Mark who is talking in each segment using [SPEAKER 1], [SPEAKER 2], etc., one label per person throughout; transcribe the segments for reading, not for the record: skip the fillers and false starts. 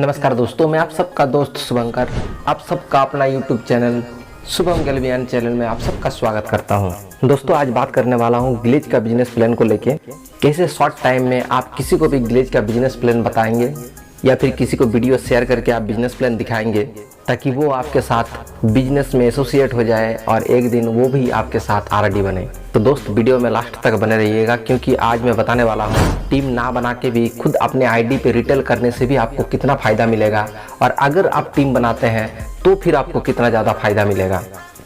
[SPEAKER 1] नमस्कार दोस्तों, मैं आप सबका दोस्त शुभंकर, आप सबका अपना YouTube चैनल शुभम गैल्वियन चैनल में आप सबका स्वागत करता हूं। दोस्तों आज बात करने वाला हूं ग्लेज का बिजनेस प्लान को लेके। कैसे शॉर्ट टाइम में आप किसी को भी ग्लेज का बिजनेस प्लान बताएंगे या फिर किसी को वीडियो शेयर करके आप बिजनेस प्लान दिखाएंगे ताकि वो आपके साथ बिजनेस में एसोसिएट हो जाए और एक दिन वो भी आपके साथ आरडी बने। तो दोस्त वीडियो में लास्ट तक बने रहिएगा क्योंकि आज मैं बताने वाला हूँ टीम ना बना के भी खुद अपने आईडी पे रिटेल करने से भी आपको कितना फ़ायदा मिलेगा और अगर आप टीम बनाते हैं तो फिर आपको कितना ज़्यादा फ़ायदा मिलेगा।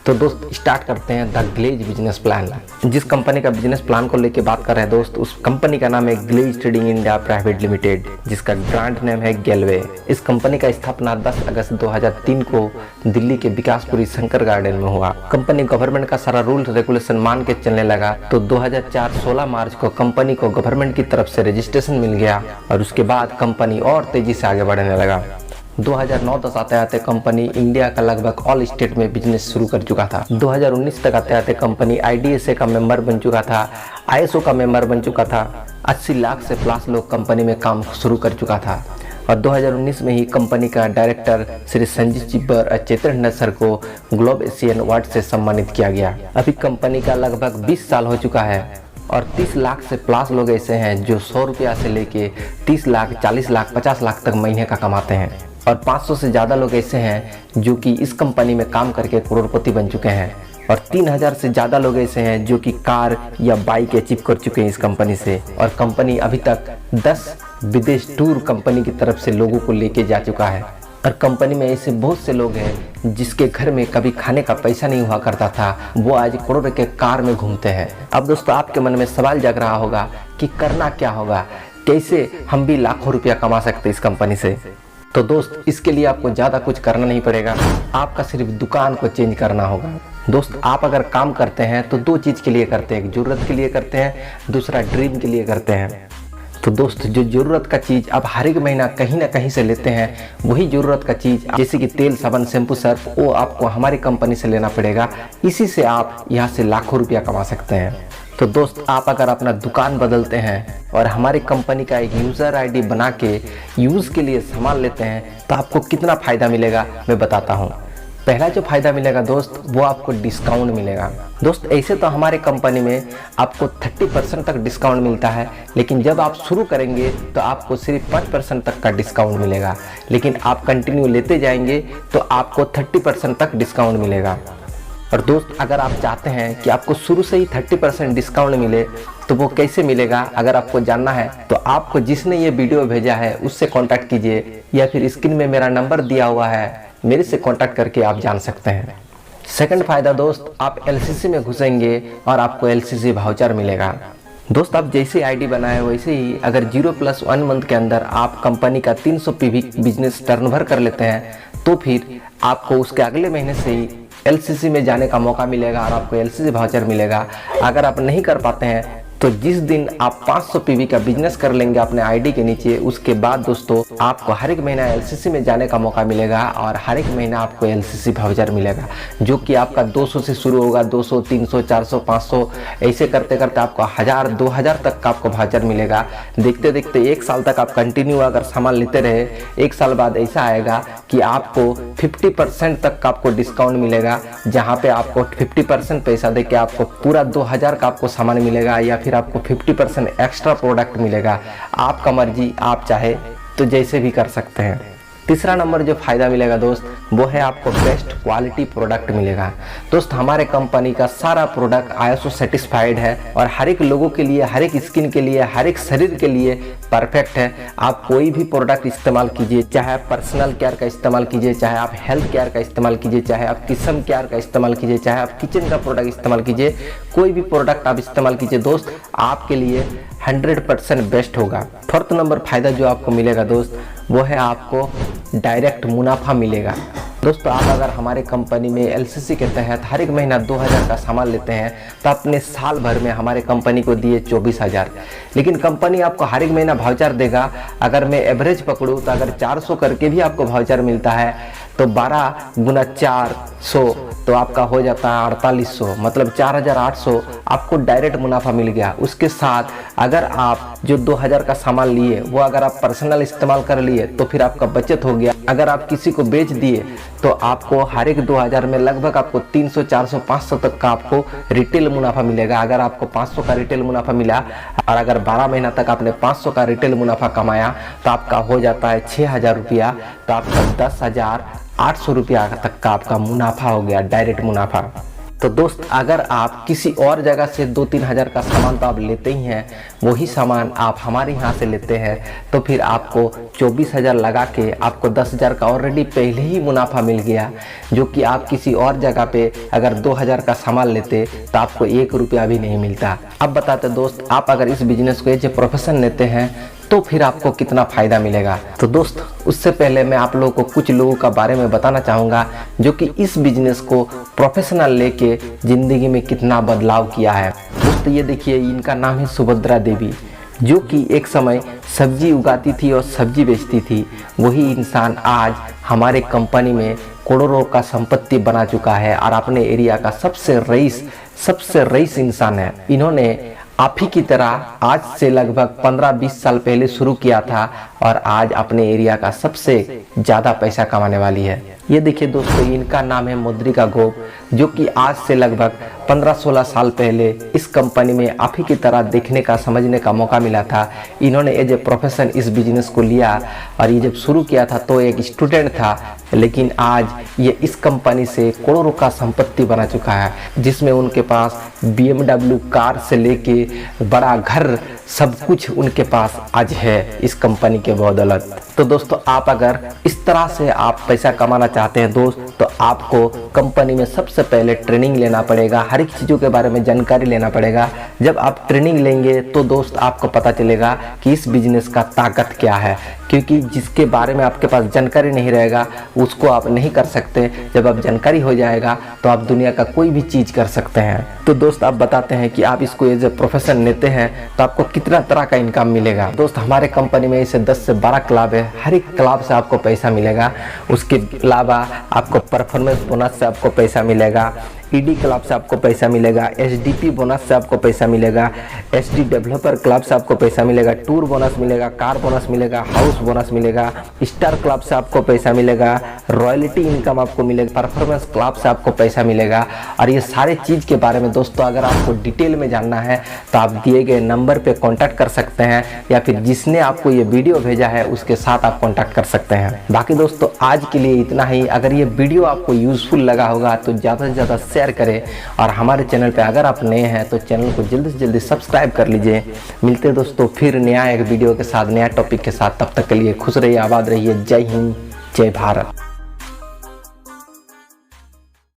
[SPEAKER 1] तो दोस्त स्टार्ट करते हैं द ग्लेज बिजनेस प्लान। जिस कंपनी का बिजनेस प्लान को लेके बात कर रहे हैं दोस्त, उस कंपनी का नाम है glaze trading India private limited, जिसका ब्रांड नेम है गैलवे। इस कंपनी का स्थापना 10 अगस्त 2003 को दिल्ली के विकासपुरी शंकर गार्डन में हुआ। कंपनी गवर्नमेंट का सारा रूल रेगुलेशन मान के चलने लगा तो 2004 16 मार्च को कंपनी को गवर्नमेंट की तरफ से रजिस्ट्रेशन मिल गया और उसके बाद कंपनी और तेजी से आगे बढ़ने लगा। 2009-10 आते आते कंपनी इंडिया का लगभग ऑल स्टेट में बिजनेस शुरू कर चुका था। 2019 तक आते आते कंपनी IDSA का मेंबर बन चुका था, ISO का मेंबर बन चुका था। 80 लाख से प्लस लोग कंपनी में काम शुरू कर चुका था और 2019 में ही कंपनी का डायरेक्टर श्री संजीव चिब्बर और चैतन्य सर को ग्लोब एशियन अवार्ड से सम्मानित किया गया। अभी कंपनी का लगभग 20 साल हो चुका है और 30 लाख से प्लस लोग ऐसे हैं जो 100 रुपया से लेके 30 लाख 40 लाख 50 लाख तक महीने का कमाते हैं और 500 से ज़्यादा लोग ऐसे हैं जो कि इस कंपनी में काम करके करोड़पति बन चुके हैं और 3000 से ज़्यादा लोग ऐसे हैं जो कि कार या बाइक अचीव कर चुके हैं इस कंपनी से। और कंपनी अभी तक 10 विदेश टूर कंपनी की तरफ से लोगों को लेके जा चुका है और कंपनी में ऐसे बहुत से लोग हैं जिसके घर में कभी खाने का पैसा नहीं हुआ करता था, वो आज करोड़ों के कार में घूमते हैं। अब दोस्तों आपके मन में सवाल जग रहा होगा कि करना क्या होगा, कैसे हम भी लाखों रुपया कमा सकते इस कंपनी से। तो दोस्त इसके लिए आपको ज़्यादा कुछ करना नहीं पड़ेगा, आपका सिर्फ दुकान को चेंज करना होगा। दोस्त आप अगर काम करते हैं तो दो चीज़ के लिए करते हैं, एक ज़रूरत के लिए करते हैं, दूसरा ड्रीम के लिए करते हैं। तो दोस्त जो ज़रूरत का चीज़ आप हर एक महीना कहीं ना कहीं से लेते हैं, वही ज़रूरत का चीज़ जैसे कि तेल साबुन शैम्पू सर्फ, वो आपको हमारी कंपनी से लेना पड़ेगा। इसी से आप यहाँ से लाखों रुपया कमा सकते हैं। तो दोस्त आप अगर अपना दुकान बदलते हैं और हमारी कंपनी का एक यूज़र आईडी बना के यूज़ के लिए सामान लेते हैं तो आपको कितना फ़ायदा मिलेगा मैं बताता हूँ। पहला जो फ़ायदा मिलेगा दोस्त वो आपको डिस्काउंट मिलेगा। दोस्त ऐसे तो हमारे कंपनी में आपको 30% तक डिस्काउंट मिलता है, लेकिन जब आप शुरू करेंगे तो आपको सिर्फ 5% तक का डिस्काउंट मिलेगा, लेकिन आप कंटिन्यू लेते जाएंगे तो आपको 30% तक डिस्काउंट मिलेगा। और दोस्त अगर आप चाहते हैं कि आपको शुरू से ही 30% डिस्काउंट मिले तो वो कैसे मिलेगा, अगर आपको जानना है तो आपको जिसने ये वीडियो भेजा है उससे कांटेक्ट कीजिए या फिर स्क्रीन में मेरा नंबर दिया हुआ है, मेरे से कांटेक्ट करके आप जान सकते हैं। सेकंड फायदा दोस्त, आप LCC में घुसेंगे और आपको LCC वाउचर मिलेगा। दोस्त आप जैसे आईडी बनाए वैसे ही अगर 0+1 मंथ के अंदर आप कंपनी का 300 PV बिजनेस टर्नओवर कर लेते हैं तो फिर आपको उसके अगले महीने से ही LCC में जाने का मौका मिलेगा और आपको LCC वाउचर मिलेगा। अगर आप नहीं कर पाते हैं तो जिस दिन आप 500 PV का बिजनेस कर लेंगे अपने आईडी के नीचे, उसके बाद दोस्तों आपको हर एक महीना LCC में जाने का मौका मिलेगा और हर एक महीना आपको LCC वाउचर मिलेगा जो कि आपका 200 से शुरू होगा, 200 300 400 500 ऐसे करते करते आपको 1000 2000 तक का आपको वाउचर मिलेगा। देखते देखते 1 साल तक आप कंटिन्यू अगर सामान लेते रहे, 1 साल बाद ऐसा आएगा कि आपको 50% तक का आपको डिस्काउंट मिलेगा, जहाँ पे आपको 50% पैसा दे के आपको पूरा 2000 का आपको सामान मिलेगा या फिर आपको 50% एक्स्ट्रा प्रोडक्ट मिलेगा। आपका मर्जी, आप चाहे तो जैसे भी कर सकते हैं। तीसरा नंबर जो फ़ायदा मिलेगा दोस्त वो है आपको बेस्ट क्वालिटी प्रोडक्ट मिलेगा। दोस्त हमारे कंपनी का सारा प्रोडक्ट ISO सर्टिफाइड है और हर एक लोगों के लिए, हर एक स्किन के लिए, हर एक शरीर के लिए परफेक्ट है। आप कोई भी प्रोडक्ट इस्तेमाल कीजिए, चाहे आप पर्सनल केयर का इस्तेमाल कीजिए, चाहे आप हेल्थ केयर का इस्तेमाल कीजिए, चाहे आप किचन केयर का इस्तेमाल कीजिए, चाहे आप किचन का प्रोडक्ट इस्तेमाल कीजिए, कोई भी प्रोडक्ट आप इस्तेमाल कीजिए दोस्त, आपके लिए 100% बेस्ट होगा। फोर्थ नंबर फ़ायदा जो आपको मिलेगा दोस्त वो है आपको डायरेक्ट मुनाफा मिलेगा। दोस्तों आप अगर हमारे कंपनी में एलसीसी के तहत हर एक महीना 2000 का सामान लेते हैं तो आपने साल भर में हमारे कंपनी को दिए 24,000। लेकिन कंपनी आपको हर एक महीना वाउचर देगा। अगर मैं एवरेज पकड़ूँ तो अगर 400 करके भी आपको वाउचर मिलता है तो 12 गुना 400 तो आपका हो जाता है 4800, मतलब 4800 आपको डायरेक्ट मुनाफा मिल गया। उसके साथ अगर आप जो 2000 का सामान लिए वो अगर आप पर्सनल इस्तेमाल कर लिए तो फिर आपका बचत हो गया। अगर आप किसी को बेच दिए तो आपको हर एक 2000 में लगभग आपको 300, 400, 500 तक का आपको रिटेल मुनाफा मिलेगा। अगर आपको 500 का रिटेल मुनाफा मिला और अगर 12 महीना तक आपने 500 का रिटेल मुनाफा कमाया तो आपका हो जाता है 6000 रुपया, तो आपका 10,800 रुपया तक का आपका मुनाफा हो गया, डायरेक्ट मुनाफा। तो दोस्त अगर आप किसी और जगह से 2-3 हज़ार का सामान तो आप लेते ही हैं, वही सामान आप हमारे यहाँ से लेते हैं तो फिर आपको 24,000 लगा के आपको 10,000 का ऑलरेडी पहले ही मुनाफा मिल गया, जो कि आप किसी और जगह पे अगर 2,000 का सामान लेते तो आपको 1 रुपया भी नहीं मिलता। अब बताते दोस्त, आप अगर इस बिजनेस को एज ए प्रोफेशन लेते हैं तो फिर आपको कितना फ़ायदा मिलेगा। तो दोस्त उससे पहले मैं आप लोगों को कुछ लोगों का बारे में बताना चाहूँगा जो कि इस बिजनेस को प्रोफेशनल लेके ज़िंदगी में कितना बदलाव किया है। दोस्त ये देखिए, इनका नाम है सुभद्रा देवी, जो कि एक समय सब्जी उगाती थी और सब्जी बेचती थी। वही इंसान आज हमारे कंपनी में करोड़ों का संपत्ति बना चुका है और अपने एरिया का सबसे रईस इंसान है। इन्होंने आप ही की तरह आज से लगभग 15-20 साल पहले शुरू किया था और आज अपने एरिया का सबसे ज़्यादा पैसा कमाने वाली है। ये देखिए दोस्तों, इनका नाम है मुद्रिका गोप, जो कि आज से लगभग 15-16 साल पहले इस कंपनी में आप ही की तरह देखने का समझने का मौका मिला था। इन्होंने एज ए प्रोफेशन इस बिजनेस को लिया और ये जब शुरू किया था तो एक स्टूडेंट था, लेकिन आज ये इस कंपनी से करोड़ों का संपत्ति बना चुका है, जिसमें उनके पास BMW कार से लेके बड़ा घर सब कुछ उनके पास आज है इस कंपनी के बदौलत। तो दोस्तों आप अगर इस तरह से आप पैसा कमाना चाहते हैं दोस्त, तो आपको कंपनी में सबसे पहले ट्रेनिंग लेना पड़ेगा, हर एक चीज़ों के बारे में जानकारी लेना पड़ेगा। जब आप ट्रेनिंग लेंगे तो दोस्त आपको पता चलेगा कि इस बिजनेस का ताकत क्या है, क्योंकि जिसके बारे में आपके पास जानकारी नहीं रहेगा उसको आप नहीं कर सकते। जब आप जानकारी हो जाएगा तो आप दुनिया का कोई भी चीज़ कर सकते हैं। तो दोस्त आप बताते हैं कि आप इसको एज ए प्रोफेशन लेते हैं तो आपको कितना तरह का इनकम मिलेगा। दोस्त हमारे कंपनी में ऐसे 10 से 12 क्लब है, हर एक क्लब से आपको पैसा मिलेगा। उसके अलावा आपको परफॉर्मेंस बोनस से आपको पैसा मिलेगा, ईडी क्लब से आपको पैसा मिलेगा, एसडीपी बोनस से आपको पैसा मिलेगा, एसडी डेवलपर क्लब से आपको पैसा मिलेगा, टूर बोनस मिलेगा, कार बोनस मिलेगा, हाउस बोनस मिलेगा, स्टार क्लब से आपको पैसा मिलेगा, रॉयल्टी इनकम आपको मिलेगा, परफॉर्मेंस क्लब से आपको पैसा मिलेगा। और ये सारे चीज़ के बारे में दोस्तों अगर आपको डिटेल में जानना है तो आप दिए गए नंबर पर कॉन्टैक्ट कर सकते हैं, या फिर जिसने आपको ये वीडियो भेजा है उसके साथ आप कॉन्टैक्ट कर सकते हैं। बाकी दोस्तों आज के लिए इतना ही। अगर ये वीडियो आपको यूजफुल लगा होगा तो ज़्यादा से ज़्यादा शेयर करें, और हमारे चैनल पे अगर आप नए हैं तो चैनल को जल्दी से जल्दी सब्सक्राइब कर लीजिए। मिलते हैं दोस्तों फिर नया एक वीडियो के साथ, नया टॉपिक के साथ। तब तक के लिए खुश रहिए, आबाद रहिए। जय हिंद, जय भारत।